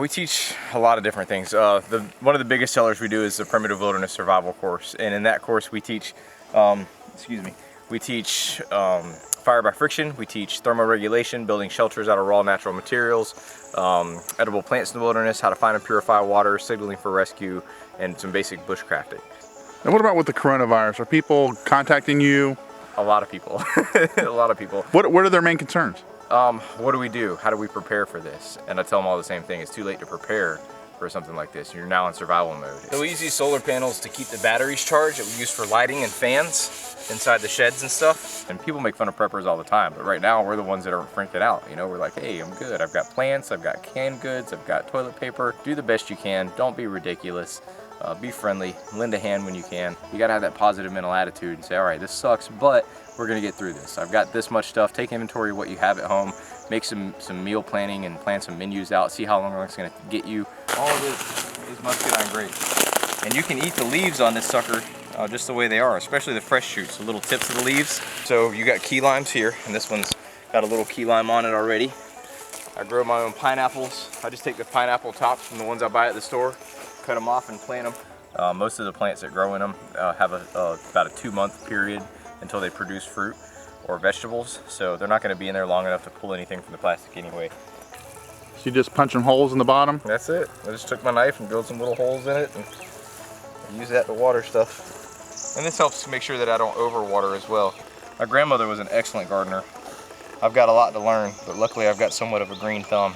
We teach a lot of different things. One of the biggest sellers we do is the Primitive Wilderness Survival course, and in that course we teach, fire by friction, we teach thermoregulation, building shelters out of raw natural materials, edible plants in the wilderness, how to find and purify water, signaling for rescue, and some basic bushcrafting. And what about with the coronavirus? Are people contacting you? A lot of people, a lot of people. What are their main concerns? What do we do? How do we prepare for this? And I tell them all the same thing. It's too late to prepare for something like this. You're now in survival mode. So we use these solar panels to keep the batteries charged that we use for lighting and fans inside the sheds and stuff. And people make fun of preppers all the time, but right now we're the ones that are freaking out. You know, we're like, hey, I'm good. I've got plants, I've got canned goods, I've got toilet paper. Do the best you can. Don't be ridiculous. Be friendly. Lend a hand when you can. You gotta have that positive mental attitude and say, all right, this sucks, but we're gonna get through this. I've got this much stuff. Take inventory of what you have at home. Make some meal planning and plan some menus out. See how long it's gonna get you. All of this is muscadine grape. And you can eat the leaves on this sucker just the way they are, especially the fresh shoots, the little tips of the leaves. So you got key limes here, and this one's got a little key lime on it already. I grow my own pineapples. I just take the pineapple tops from the ones I buy at the store, cut them off and plant them. Most of the plants that grow in them have about a 2-month period until they produce fruit or vegetables, so they're not going to be in there long enough to pull anything from the plastic anyway. So you just punch some holes in the bottom? That's it. I just took my knife and drilled some little holes in it and use that to water stuff. And this helps to make sure that I don't overwater as well. My grandmother was an excellent gardener. I've got a lot to learn, but luckily I've got somewhat of a green thumb.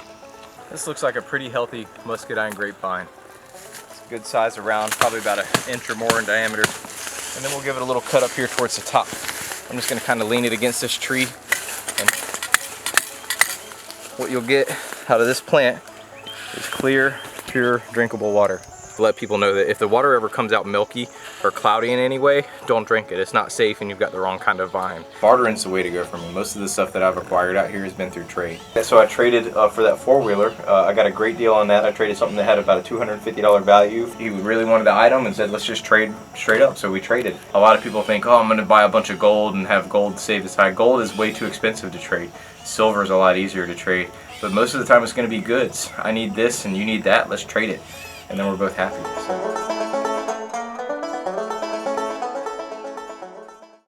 This looks like a pretty healthy muscadine grapevine. It's a good size around, probably about 1 inch or more in diameter. And then we'll give it a little cut up here towards the top. I'm just gonna kind of lean it against this tree. And what you'll get out of this plant is clear, pure, drinkable water. To let people know that if the water ever comes out milky or cloudy in any way, don't drink it. It's not safe and you've got the wrong kind of vine. Bartering's the way to go for me. Most of the stuff that I've acquired out here has been through trade. So I traded for that 4-wheeler. I got a great deal on that. I traded something that had about a $250 value. He really wanted the item and said, let's just trade straight up. So we traded. A lot of people think, oh, I'm gonna buy a bunch of gold and have gold saved aside. Gold is way too expensive to trade. Silver is a lot easier to trade. But most of the time it's gonna be goods. I need this and you need that, let's trade it. And then we're both happy. So.